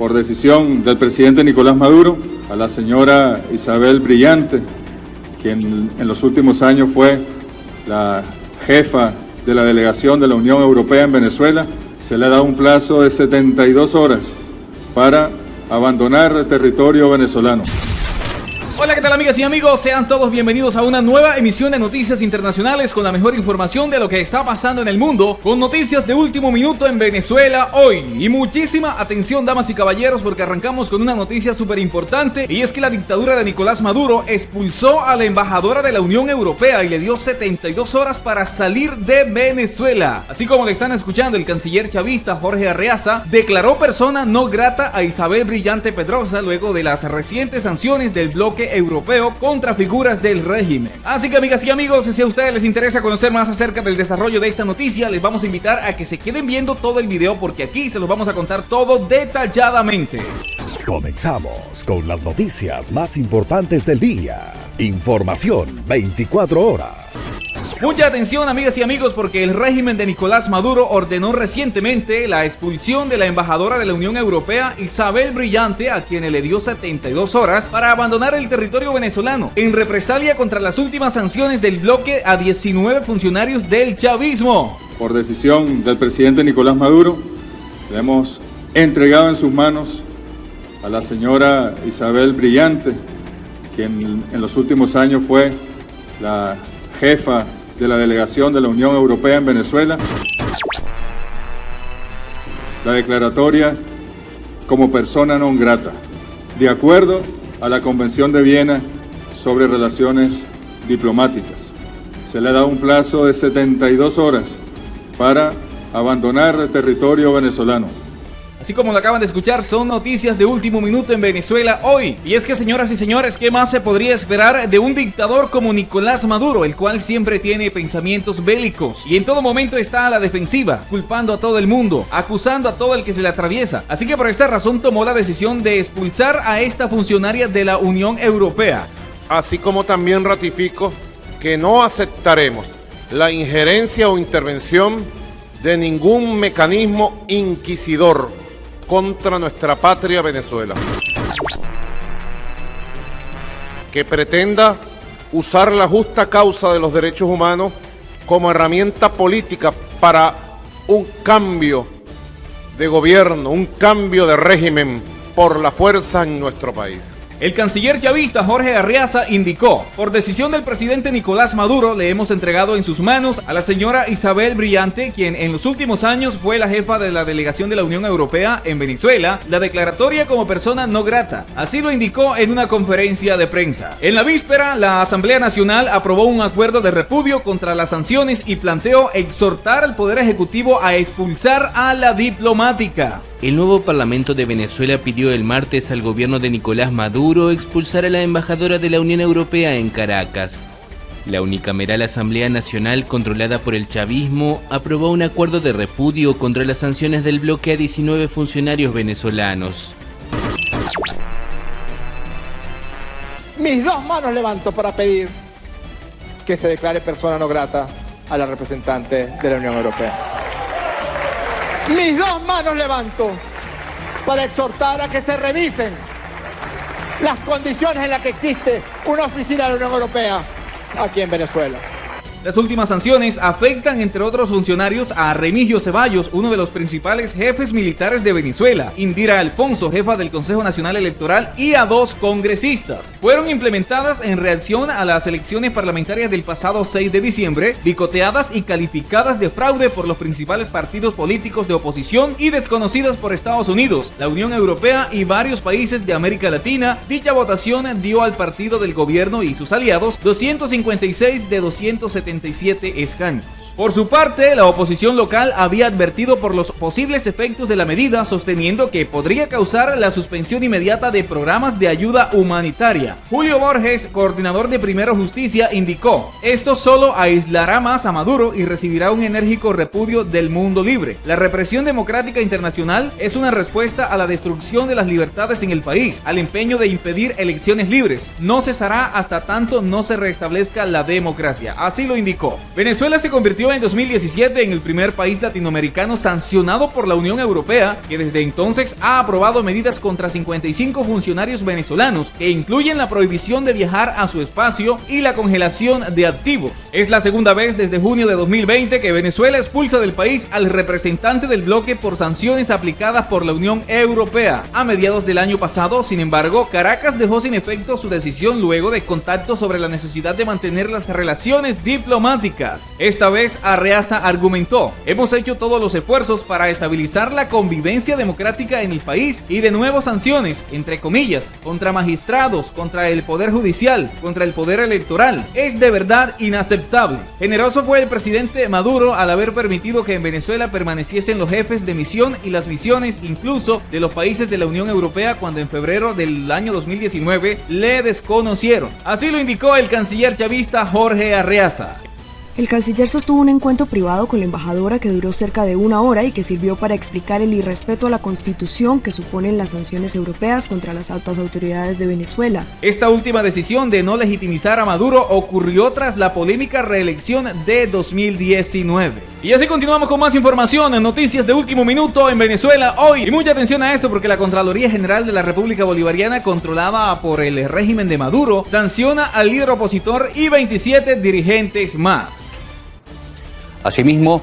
por decisión del presidente Nicolás Maduro, a la señora Isabel Brillante, quien en los últimos años fue la jefa de la delegación de la Unión Europea en Venezuela, se le ha dado un plazo de 72 horas para abandonar el territorio venezolano. Hola, ¿qué tal, amigas y amigos? Sean todos bienvenidos a una nueva emisión de Noticias Internacionales con la mejor información de lo que está pasando en el mundo, con noticias de último minuto en Venezuela hoy. Y muchísima atención, damas y caballeros, porque arrancamos con una noticia súper importante, y es que la dictadura de Nicolás Maduro expulsó a la embajadora de la Unión Europea y le dio 72 horas para salir de Venezuela. Así como le están escuchando, el canciller chavista Jorge Arreaza declaró persona no grata a Isabel Brillante Pedrosa luego de las recientes sanciones del bloque europeo contra figuras del régimen. Así que, amigas y amigos, si a ustedes les interesa conocer más acerca del desarrollo de esta noticia, les vamos a invitar a que se queden viendo todo el video, porque aquí se los vamos a contar todo detalladamente. Comenzamos con las noticias más importantes del día. Información 24 horas. Mucha atención, amigas y amigos, porque el régimen de Nicolás Maduro ordenó recientemente la expulsión de la embajadora de la Unión Europea, Isabel Brillante, a quien le dio 72 horas para abandonar el territorio venezolano, en represalia contra las últimas sanciones del bloque a 19 funcionarios del chavismo. Por decisión del presidente Nicolás Maduro, le hemos entregado en sus manos a la señora Isabel Brillante, quien en los últimos años fue la jefa de la delegación de la Unión Europea en Venezuela, la declaratoria como persona non grata, de acuerdo a la Convención de Viena sobre relaciones diplomáticas. Se le ha dado un plazo de 72 horas para abandonar el territorio venezolano. Así como lo acaban de escuchar, son noticias de último minuto en Venezuela hoy. Y es que, señoras y señores, ¿qué más se podría esperar de un dictador como Nicolás Maduro, el cual siempre tiene pensamientos bélicos y en todo momento está a la defensiva, culpando a todo el mundo, acusando a todo el que se le atraviesa? Así que por esta razón tomó la decisión de expulsar a esta funcionaria de la Unión Europea. Así como también ratifico que no aceptaremos la injerencia o intervención de ningún mecanismo inquisidor contra nuestra patria Venezuela, que pretenda usar la justa causa de los derechos humanos como herramienta política para un cambio de gobierno, un cambio de régimen por la fuerza en nuestro país. El canciller chavista Jorge Arreaza indicó: por decisión del presidente Nicolás Maduro, le hemos entregado en sus manos a la señora Isabel Brillante, quien en los últimos años fue la jefa de la delegación de la Unión Europea en Venezuela, la declaratoria como persona no grata. Así lo indicó en una conferencia de prensa. En la víspera, la Asamblea Nacional aprobó un acuerdo de repudio contra las sanciones y planteó exhortar al Poder Ejecutivo a expulsar a la diplomática. El nuevo Parlamento de Venezuela pidió el martes al gobierno de Nicolás Maduro expulsar a la embajadora de la Unión Europea en Caracas. La unicameral Asamblea Nacional, controlada por el chavismo, aprobó un acuerdo de repudio contra las sanciones del bloque a 19 funcionarios venezolanos. Mis dos manos levanto para pedir que se declare persona no grata a la representante de la Unión Europea. Mis dos manos levanto para exhortar a que se revisen las condiciones en las que existe una oficina de la Unión Europea aquí en Venezuela. Las últimas sanciones afectan, entre otros funcionarios, a Remigio Ceballos, uno de los principales jefes militares de Venezuela, Indira Alfonso, jefa del Consejo Nacional Electoral, y a 2 congresistas. Fueron implementadas en reacción a las elecciones parlamentarias del pasado 6 de diciembre, boicoteadas y calificadas de fraude por los principales partidos políticos de oposición y desconocidas por Estados Unidos, la Unión Europea y varios países de América Latina. Dicha votación dio al partido del gobierno y sus aliados 256 de 277 escaños. Por su parte, la oposición local había advertido por los posibles efectos de la medida, sosteniendo que podría causar la suspensión inmediata de programas de ayuda humanitaria. Julio Borges, coordinador de Primero Justicia, indicó: esto solo aislará más a Maduro y recibirá un enérgico repudio del mundo libre. La represión democrática internacional es una respuesta a la destrucción de las libertades en el país, al empeño de impedir elecciones libres. No cesará hasta tanto no se restablezca la democracia. Así lo indicó. Venezuela se convirtió en 2017 en el primer país latinoamericano sancionado por la Unión Europea, que desde entonces ha aprobado medidas contra 55 funcionarios venezolanos, que incluyen la prohibición de viajar a su espacio y la congelación de activos. Es la segunda vez desde junio de 2020 que Venezuela expulsa del país al representante del bloque por sanciones aplicadas por la Unión Europea. A mediados del año pasado, sin embargo, Caracas dejó sin efecto su decisión luego de contactos sobre la necesidad de mantener las relaciones diplomáticas. Esta vez Arreaza argumentó: hemos hecho todos los esfuerzos para estabilizar la convivencia democrática en el país y de nuevo sanciones, entre comillas, contra magistrados, contra el poder judicial, contra el poder electoral. Es de verdad inaceptable. Generoso fue el presidente Maduro al haber permitido que en Venezuela permaneciesen los jefes de misión y las misiones incluso de los países de la Unión Europea cuando en febrero del año 2019 le desconocieron. Así lo indicó el canciller chavista Jorge Arreaza. El canciller sostuvo un encuentro privado con la embajadora que duró cerca de 1 hora y que sirvió para explicar el irrespeto a la Constitución que suponen las sanciones europeas contra las altas autoridades de Venezuela. Esta última decisión de no legitimizar a Maduro ocurrió tras la polémica reelección de 2019. Y así continuamos con más información en noticias de último minuto en Venezuela hoy. Y mucha atención a esto porque la Contraloría General de la República Bolivariana, controlada por el régimen de Maduro, sanciona al líder opositor y 27 dirigentes más. Asimismo,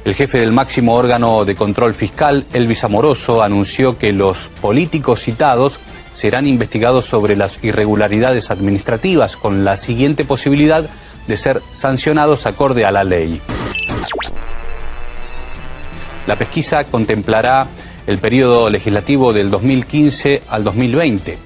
el jefe del máximo órgano de control fiscal, Elvis Amoroso, anunció que los políticos citados serán investigados sobre las irregularidades administrativas, con la siguiente posibilidad de ser sancionados acorde a la ley. La pesquisa contemplará el periodo legislativo del 2015 al 2020.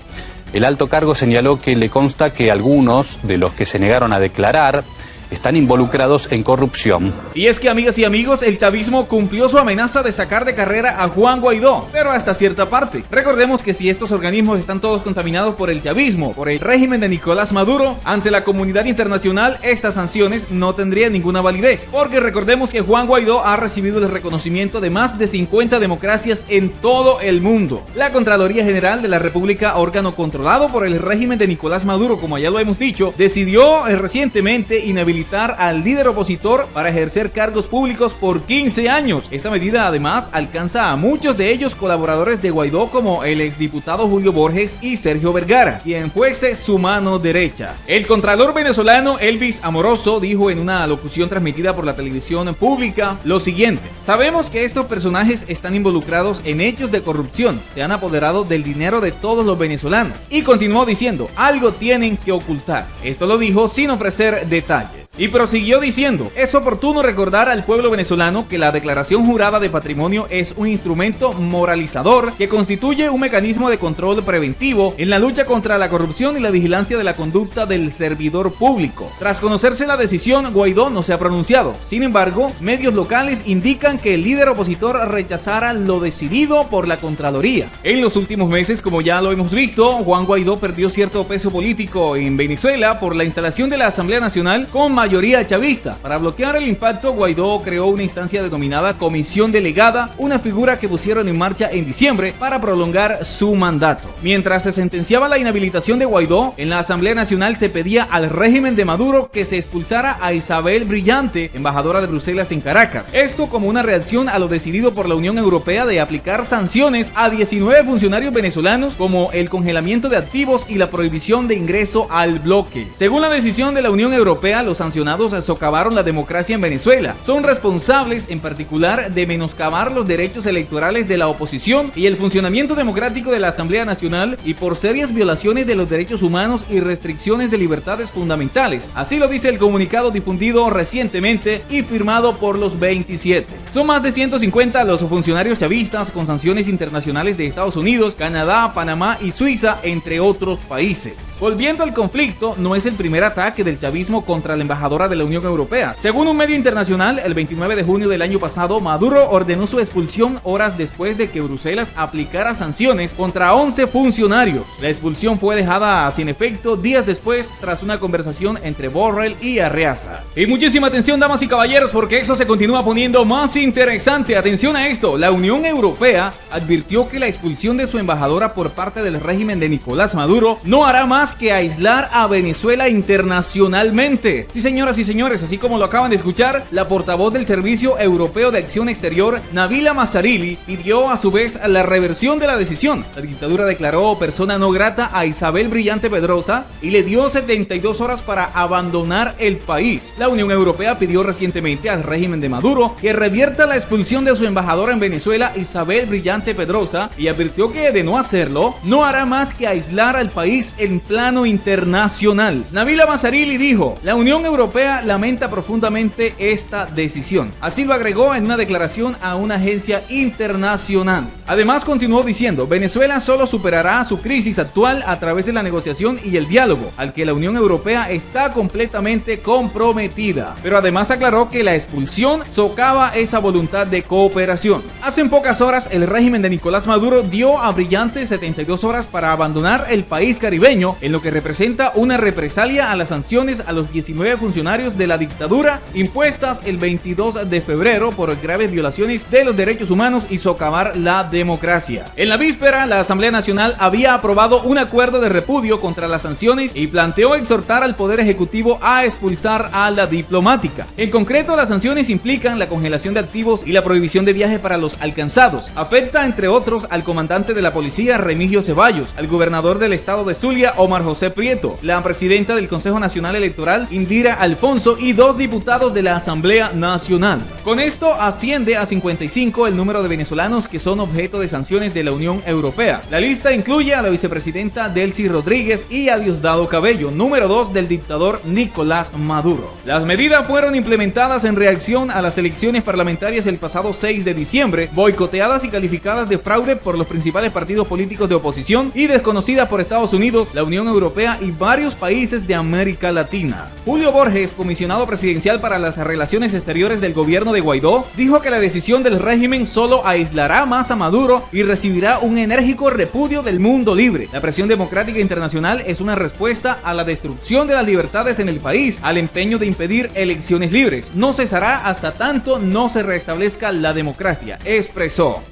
El alto cargo señaló que le consta que algunos de los que se negaron a declarar están involucrados en corrupción. Y es que, amigas y amigos, el chavismo cumplió su amenaza de sacar de carrera a Juan Guaidó, pero hasta cierta parte. Recordemos que si estos organismos están todos contaminados por el chavismo, por el régimen de Nicolás Maduro, ante la comunidad internacional estas sanciones no tendrían ninguna validez, porque recordemos que Juan Guaidó ha recibido el reconocimiento de más de 50 democracias en todo el mundo. La Contraloría General de la República, órgano controlado por el régimen de Nicolás Maduro, como ya lo hemos dicho, decidió recientemente inhabilitar al líder opositor para ejercer cargos públicos por 15 años. Esta medida además alcanza a muchos de ellos colaboradores de Guaidó, como el exdiputado Julio Borges y Sergio Vergara, quien fuese su mano derecha. El contralor venezolano Elvis Amoroso dijo en una locución transmitida por la televisión pública lo siguiente: sabemos que estos personajes están involucrados en hechos de corrupción, se han apoderado del dinero de todos los venezolanos. Y continuó diciendo: algo tienen que ocultar. Esto lo dijo sin ofrecer detalles. Y prosiguió diciendo: es oportuno recordar al pueblo venezolano que la declaración jurada de patrimonio es un instrumento moralizador que constituye un mecanismo de control preventivo en la lucha contra la corrupción y la vigilancia de la conducta del servidor público. Tras conocerse la decisión, Guaidó no se ha pronunciado. Sin embargo, medios locales indican que el líder opositor rechazara lo decidido por la Contraloría. En los últimos meses, como ya lo hemos visto, Juan Guaidó perdió cierto peso político en Venezuela por la instalación de la Asamblea Nacional con mayoría chavista. Para bloquear el impacto, Guaidó creó una instancia denominada Comisión Delegada, una figura que pusieron en marcha en diciembre para prolongar su mandato. Mientras se sentenciaba la inhabilitación de Guaidó, en la Asamblea Nacional se pedía al régimen de Maduro que se expulsara a Isabel Brillante, embajadora de Bruselas en Caracas. Esto como una reacción a lo decidido por la Unión Europea de aplicar sanciones a 19 funcionarios venezolanos, como el congelamiento de activos y la prohibición de ingreso al bloque. Según la decisión de la Unión Europea, los sancionados socavaron la democracia en Venezuela. Son responsables, en particular, de menoscabar los derechos electorales de la oposición y el funcionamiento democrático de la Asamblea Nacional, y por serias violaciones de los derechos humanos y restricciones de libertades fundamentales. Así lo dice el comunicado difundido recientemente y firmado por los 27. Son más de 150 los funcionarios chavistas con sanciones internacionales de Estados Unidos, Canadá, Panamá y Suiza, entre otros países. Volviendo al conflicto, no es el primer ataque del chavismo contra la embajadora de la Unión Europea. Según un medio internacional, el 29 de junio del año pasado, Maduro ordenó su expulsión horas después de que Bruselas aplicara sanciones contra 11 funcionarios. La expulsión fue dejada sin efecto días después, tras una conversación entre Borrell y Arreaza. Y muchísima atención, damas y caballeros, porque eso se continúa poniendo más interesante. Atención a esto: la Unión Europea advirtió que la expulsión de su embajadora por parte del régimen de Nicolás Maduro no hará más que aislar a Venezuela internacionalmente. Sí, señor. señoras y señores, así como lo acaban de escuchar, la portavoz del Servicio Europeo de Acción Exterior, Nabila Massarili, pidió a su vez la reversión de la decisión. La dictadura declaró persona no grata a Isabel Brillante Pedrosa y le dio 72 horas para abandonar el país. La Unión Europea pidió recientemente al régimen de Maduro que revierta la expulsión de su embajadora en Venezuela, Isabel Brillante Pedrosa, y advirtió que de no hacerlo, no hará más que aislar al país en plano internacional. Nabila Massarili dijo: la Unión Europea lamenta profundamente esta decisión. Así lo agregó en una declaración a una agencia internacional. Además, continuó diciendo: Venezuela solo superará su crisis actual a través de la negociación y el diálogo, al que la Unión Europea está completamente comprometida. Pero además aclaró que la expulsión socava esa voluntad de cooperación. Hace pocas horas, el régimen de Nicolás Maduro dio a Brillante 72 horas para abandonar el país caribeño, en lo que representa una represalia a las sanciones a los 19 funcionarios de la dictadura impuestas el 22 de febrero por graves violaciones de los derechos humanos y socavar la democracia. En la víspera, la Asamblea Nacional había aprobado un acuerdo de repudio contra las sanciones y planteó exhortar al Poder Ejecutivo a expulsar a la diplomática. En concreto, las sanciones implican la congelación de activos y la prohibición de viaje para los alcanzados. Afecta, entre otros, al comandante de la policía, Remigio Ceballos, al gobernador del estado de Zulia, Omar José Prieto, la presidenta del Consejo Nacional Electoral, Indira Alfonso, y 2 diputados de la Asamblea Nacional. Con esto asciende a 55 el número de venezolanos que son objeto de sanciones de la Unión Europea. La lista incluye a la vicepresidenta Delcy Rodríguez y a Diosdado Cabello, número 2 del dictador Nicolás Maduro. Las medidas fueron implementadas en reacción a las elecciones parlamentarias el pasado 6 de diciembre, boicoteadas y calificadas de fraude por los principales partidos políticos de oposición y desconocidas por Estados Unidos, la Unión Europea y varios países de América Latina. Julio Borges, comisionado presidencial para las relaciones exteriores del gobierno de Guaidó, dijo que la decisión del régimen solo aislará más a Maduro y recibirá un enérgico repudio del mundo libre. La presión democrática internacional es una respuesta a la destrucción de las libertades en el país, al empeño de impedir elecciones libres. No cesará hasta tanto no se restablezca la democracia, expresó.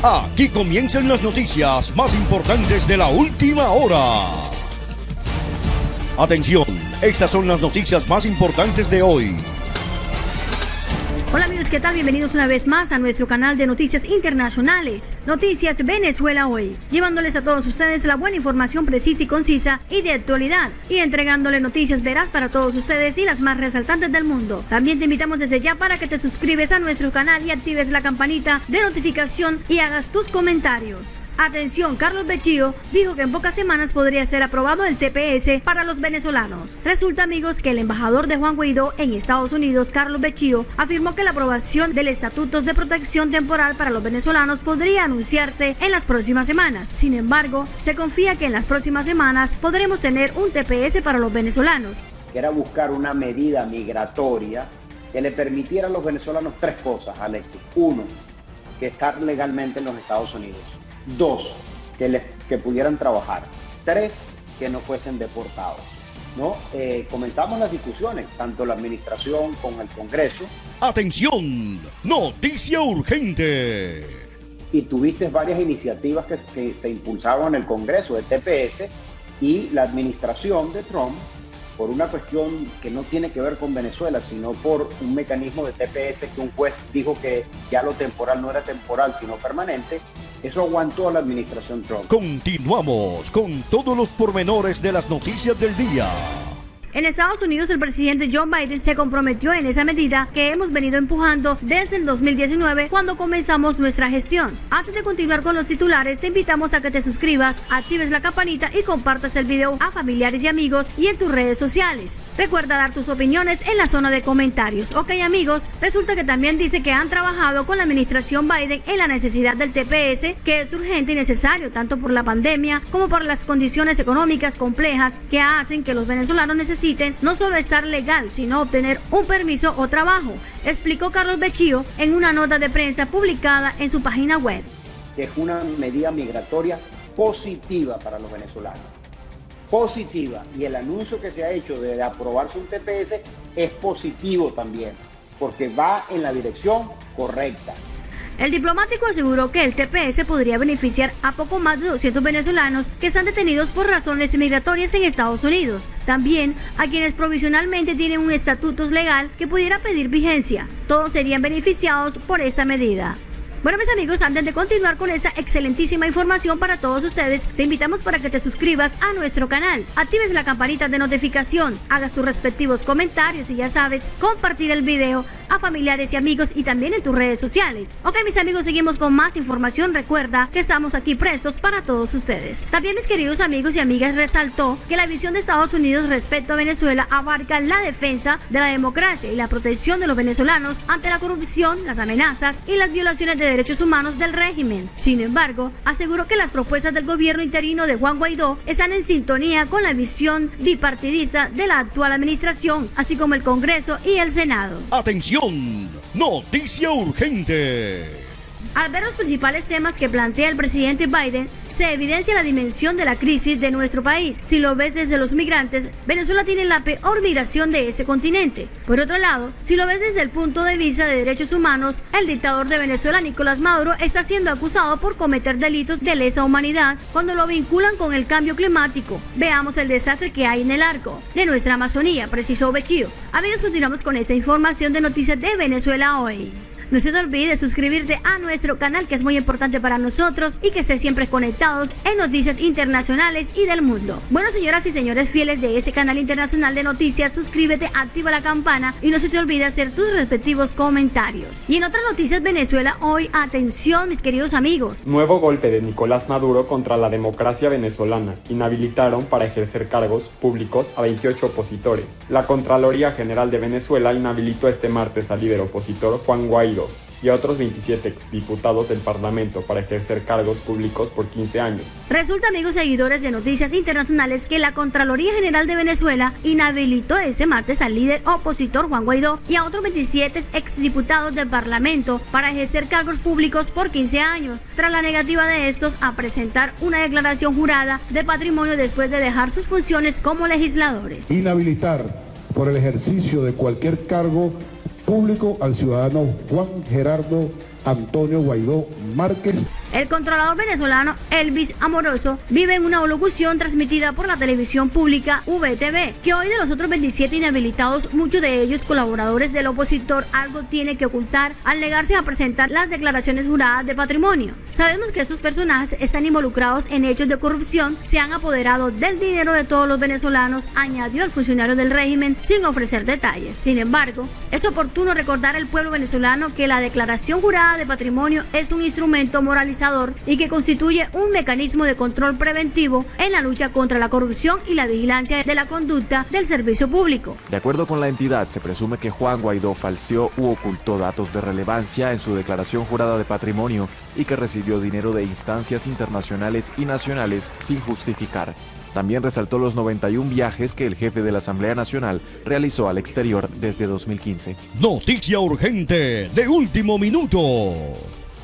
Aquí comienzan las noticias más importantes de la última hora. Atención, estas son las noticias más importantes de hoy. Hola amigos, ¿qué tal? Bienvenidos una vez más a nuestro canal de noticias internacionales, Noticias Venezuela Hoy, llevándoles a todos ustedes la buena información precisa y concisa y de actualidad, y entregándoles noticias veraz para todos ustedes y las más resaltantes del mundo. También te invitamos desde ya para que te suscribes a nuestro canal y actives la campanita de notificación y hagas tus comentarios. Atención, Carlos Bechío dijo que en pocas semanas podría ser aprobado el TPS para los venezolanos. Resulta, amigos, que el embajador de Juan Guaidó en Estados Unidos, Carlos Bechío, afirmó que la aprobación del Estatutos de Protección Temporal para los venezolanos podría anunciarse en las próximas semanas. Sin embargo, se confía que en las próximas semanas podremos tener un TPS para los venezolanos. Era buscar una medida migratoria que le permitiera a los venezolanos 3 cosas, Alexis. 1, que estar legalmente en los Estados Unidos. 2, que pudieran trabajar. 3, que no fuesen deportados, ¿no? Comenzamos las discusiones, tanto la administración como el Congreso. ¡Atención! ¡Noticia urgente! Y tuviste varias iniciativas que se impulsaron en el Congreso de TPS, y la administración de Trump, por una cuestión que no tiene que ver con Venezuela, sino por un mecanismo de TPS que un juez dijo que ya lo temporal no era temporal, sino permanente. Eso aguantó a la administración Trump. Continuamos con todos los pormenores de las noticias del día. En Estados Unidos, el presidente Joe Biden se comprometió en esa medida que hemos venido empujando desde el 2019 cuando comenzamos nuestra gestión. Antes de continuar con los titulares, te invitamos a que te suscribas, actives la campanita y compartas el video a familiares y amigos y en tus redes sociales. Recuerda dar tus opiniones en la zona de comentarios. Ok amigos, resulta que también dice que han trabajado con la administración Biden en la necesidad del TPS, que es urgente y necesario tanto por la pandemia como por las condiciones económicas complejas que hacen que los venezolanos necesiten no solo estar legal, sino obtener un permiso o trabajo, explicó Carlos Bechío en una nota de prensa publicada en su página web. Es una medida migratoria positiva para los venezolanos. Positiva. Y el anuncio que se ha hecho de aprobarse un TPS es positivo también, porque va en la dirección correcta. El diplomático aseguró que el TPS podría beneficiar a poco más de 200 venezolanos que están detenidos por razones migratorias en Estados Unidos. También a quienes provisionalmente tienen un estatuto legal que pudiera pedir vigencia. Todos serían beneficiados por esta medida. Bueno, mis amigos, antes de continuar con esta excelentísima información para todos ustedes, te invitamos para que te suscribas a nuestro canal, actives la campanita de notificación, hagas tus respectivos comentarios y ya sabes, compartir el video a familiares y amigos y también en tus redes sociales. Ok, mis amigos, seguimos con más información. Recuerda que estamos aquí prestos para todos ustedes. También, mis queridos amigos y amigas, resaltó que la visión de Estados Unidos respecto a Venezuela abarca la defensa de la democracia y la protección de los venezolanos ante la corrupción, las amenazas y las violaciones de derechos humanos del régimen. Sin embargo, aseguró que las propuestas del gobierno interino de Juan Guaidó están en sintonía con la visión bipartidista de la actual administración, así como el Congreso y el Senado. ¡Atención! ¡Noticia urgente! Al ver los principales temas que plantea el presidente Biden, se evidencia la dimensión de la crisis de nuestro país. Si lo ves desde los migrantes, Venezuela tiene la peor migración de ese continente. Por otro lado, si lo ves desde el punto de vista de derechos humanos, el dictador de Venezuela, Nicolás Maduro, está siendo acusado por cometer delitos de lesa humanidad cuando lo vinculan con el cambio climático. Veamos el desastre que hay en el arco de nuestra Amazonía, precisó Bechío. Amigos, continuamos con esta información de noticias de Venezuela hoy. No se te olvide suscribirte a nuestro canal, que es muy importante para nosotros, y que estés siempre conectados en noticias internacionales y del mundo. Bueno, señoras y señores fieles de ese canal internacional de noticias, suscríbete, activa la campana y no se te olvide hacer tus respectivos comentarios. Y en otras noticias Venezuela hoy, atención mis queridos amigos. Nuevo golpe de Nicolás Maduro contra la democracia venezolana. Inhabilitaron para ejercer cargos públicos a 28 opositores. La Contraloría General de Venezuela inhabilitó este martes al líder opositor Juan Guaidó y a otros 27 exdiputados del Parlamento para ejercer cargos públicos por 15 años. Resulta, amigos seguidores de Noticias Internacionales, que la Contraloría General de Venezuela inhabilitó ese martes al líder opositor Juan Guaidó y a otros 27 exdiputados del Parlamento para ejercer cargos públicos por 15 años, tras la negativa de estos a presentar una declaración jurada de patrimonio después de dejar sus funciones como legisladores. Inhabilitar por el ejercicio de cualquier cargo público al ciudadano Juan Gerardo Antonio Guaidó Márquez. El controlador venezolano Elvis Amoroso vive en una locución transmitida por la televisión pública VTV, que hoy de los otros 27 inhabilitados, muchos de ellos colaboradores del opositor, algo tiene que ocultar al negarse a presentar las declaraciones juradas de patrimonio. Sabemos que estos personajes están involucrados en hechos de corrupción, se han apoderado del dinero de todos los venezolanos, añadió el funcionario del régimen sin ofrecer detalles. Sin embargo, es oportuno recordar al pueblo venezolano que la declaración jurada de patrimonio es un instrumento moralizador y que constituye un mecanismo de control preventivo en la lucha contra la corrupción y la vigilancia de la conducta del servicio público. De acuerdo con la entidad, se presume que Juan Guaidó falseó u ocultó datos de relevancia en su declaración jurada de patrimonio y que recibió dinero de instancias internacionales y nacionales sin justificar. También resaltó los 91 viajes que el jefe de la Asamblea Nacional realizó al exterior desde 2015. Noticia urgente de último minuto.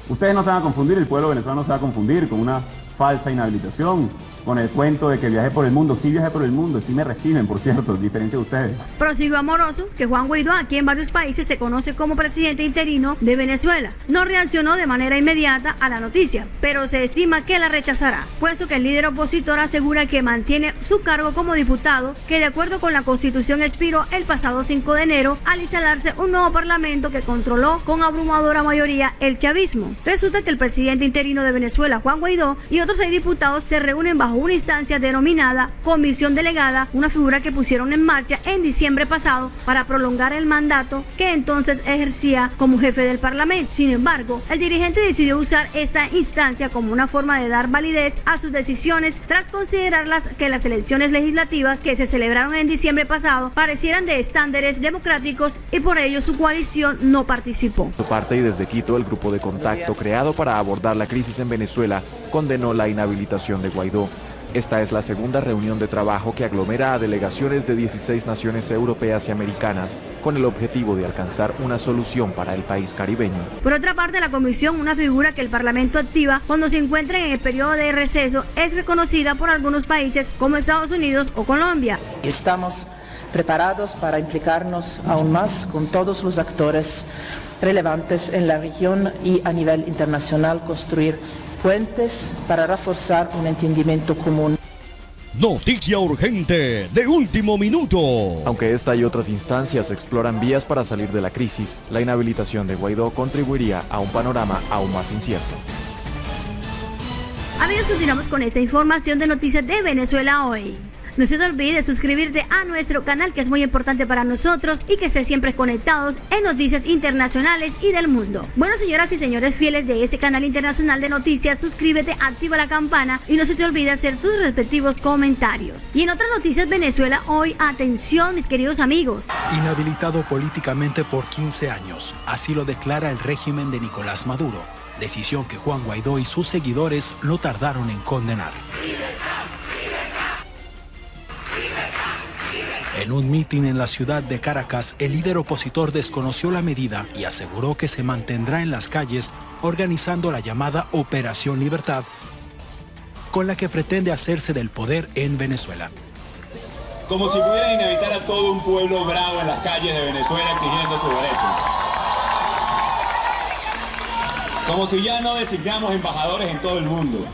Ustedes no se van a confundir, el pueblo venezolano no se va a confundir con una falsa inhabilitación, con el cuento de que viajé por el mundo. Sí viajé por el mundo, sí me reciben, por cierto, diferente de ustedes. Prosiguió Amoroso que Juan Guaidó, aquí en varios países se conoce como presidente interino de Venezuela. No reaccionó de manera inmediata a la noticia, pero se estima que la rechazará, puesto que el líder opositor asegura que mantiene su cargo como diputado, que de acuerdo con la Constitución expiró el pasado 5 de enero al instalarse un nuevo parlamento que controló con abrumadora mayoría el chavismo. Resulta que el presidente interino de Venezuela, Juan Guaidó, y otros 6 diputados se reúnen bajo una instancia denominada Comisión Delegada, una figura que pusieron en marcha en diciembre pasado para prolongar el mandato que entonces ejercía como jefe del Parlamento. Sin embargo, el dirigente decidió usar esta instancia como una forma de dar validez a sus decisiones tras considerarlas que las elecciones legislativas que se celebraron en diciembre pasado parecieran de estándares democráticos y por ello su coalición no participó. Por su parte, y desde Quito, el grupo de contacto creado para abordar la crisis en Venezuela condenó la inhabilitación de Guaidó. Esta es la segunda reunión de trabajo que aglomera a delegaciones de 16 naciones europeas y americanas con el objetivo de alcanzar una solución para el país caribeño. Por otra parte, la comisión, una figura que el Parlamento activa cuando se encuentra en el periodo de receso, es reconocida por algunos países como Estados Unidos o Colombia. Estamos preparados para implicarnos aún más con todos los actores relevantes en la región y a nivel internacional, construir puentes para reforzar un entendimiento común. Noticia urgente de último minuto. Aunque esta y otras instancias exploran vías para salir de la crisis, la inhabilitación de Guaidó contribuiría a un panorama aún más incierto. Amigos, continuamos con esta información de Noticias de Venezuela Hoy. No se te olvide suscribirte a nuestro canal, que es muy importante para nosotros, y que estés siempre conectados en noticias internacionales y del mundo. Bueno, señoras y señores fieles de ese canal internacional de noticias, suscríbete, activa la campana y no se te olvide hacer tus respectivos comentarios. Y en otras noticias Venezuela Hoy, atención mis queridos amigos. Inhabilitado políticamente por 15 años, así lo declara el régimen de Nicolás Maduro, decisión que Juan Guaidó y sus seguidores no tardaron en condenar. En un mitin en la ciudad de Caracas, el líder opositor desconoció la medida y aseguró que se mantendrá en las calles organizando la llamada Operación Libertad, con la que pretende hacerse del poder en Venezuela. Como si pudieran inhabilitar a todo un pueblo bravo en las calles de Venezuela exigiendo sus derechos. Como si ya no designamos embajadores en todo el mundo.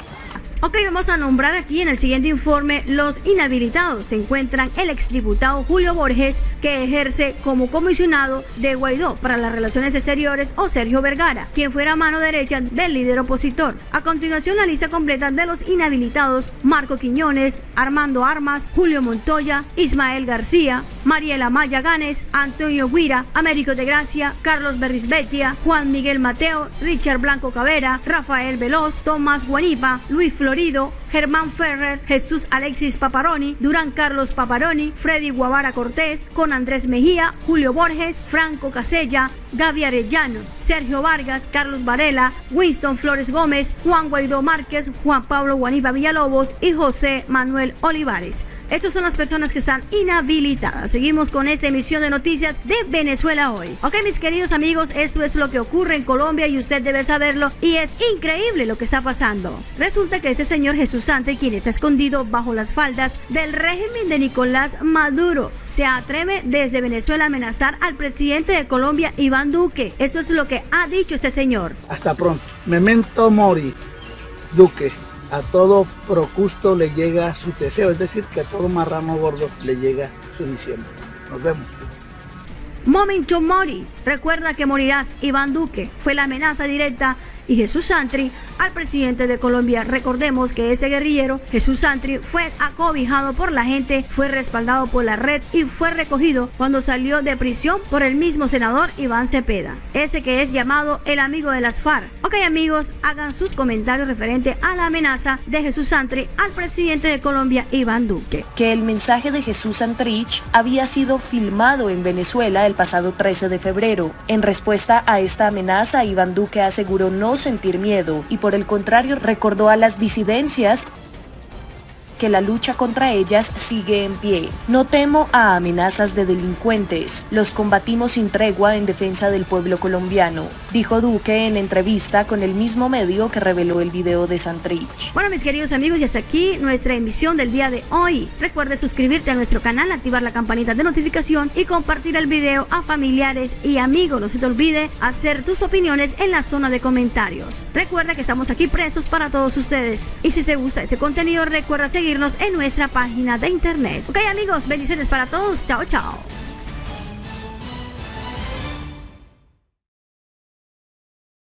Ok, vamos a nombrar aquí en el siguiente informe los inhabilitados. Se encuentran el exdiputado Julio Borges, que ejerce como comisionado de Guaidó para las relaciones exteriores, o Sergio Vergara, quien fuera mano derecha del líder opositor. A continuación, la lista completa de los inhabilitados: Marco Quiñones, Armando Armas, Julio Montoya, Ismael García, Mariela Maya Ganes, Antonio Guira, Américo de Gracia, Carlos Berrisbetia, Juan Miguel Mateo, Richard Blanco Cavera, Rafael Veloz, Tomás Guanipa, Luis Florido, Germán Ferrer, Jesús Alexis Paparoni, Durán Carlos Paparoni, Freddy Guavara Cortés, con Andrés Mejía, Julio Borges, Franco Casella, Gaby Arellano, Sergio Vargas, Carlos Varela, Winston Flores Gómez, Juan Guaidó Márquez, Juan Pablo Guanipa Villalobos y José Manuel Olivares. Estas son las personas que están inhabilitadas. Seguimos con esta emisión de noticias de Venezuela Hoy. Ok, mis queridos amigos, esto es lo que ocurre en Colombia y usted debe saberlo, y es increíble lo que está pasando. Resulta que este señor Jesús Santre, quien está escondido bajo las faldas del régimen de Nicolás Maduro, se atreve desde Venezuela a amenazar al presidente de Colombia, Iván Duque. Esto es lo que ha dicho este señor. Hasta pronto. Memento mori, Duque. A todo procusto le llega su deseo, es decir, que a todo marrano gordo le llega su misión. Nos vemos. Memento mori. Recuerda que morirás, Iván Duque. Fue la amenaza directa y Jesús Santre al presidente de Colombia. Recordemos que este guerrillero, Jesús Santre, fue acobijado por la gente, fue respaldado por la red y fue recogido cuando salió de prisión por el mismo senador Iván Cepeda, ese que es llamado el amigo de las FARC. Ok, amigos, hagan sus comentarios referente a la amenaza de Jesús Santre al presidente de Colombia, Iván Duque. Que el mensaje de Jesús Santrich había sido filmado en Venezuela el pasado 13 de febrero. En respuesta a esta amenaza, Iván Duque aseguró no sentir miedo y por el contrario recordó a las disidencias que la lucha contra ellas sigue en pie. No temo a amenazas de delincuentes, los combatimos sin tregua en defensa del pueblo colombiano, dijo Duque en entrevista con el mismo medio que reveló el video de Santrich. Bueno, mis queridos amigos, y hasta aquí nuestra emisión del día de hoy. Recuerde suscribirte a nuestro canal, activar la campanita de notificación y compartir el video a familiares y amigos. No se te olvide hacer tus opiniones en la zona de comentarios. Recuerda que estamos aquí presos para todos ustedes. Y si te gusta ese contenido, recuerda seguirnos en nuestra página de internet. Ok, amigos, bendiciones para todos. Chao, chao.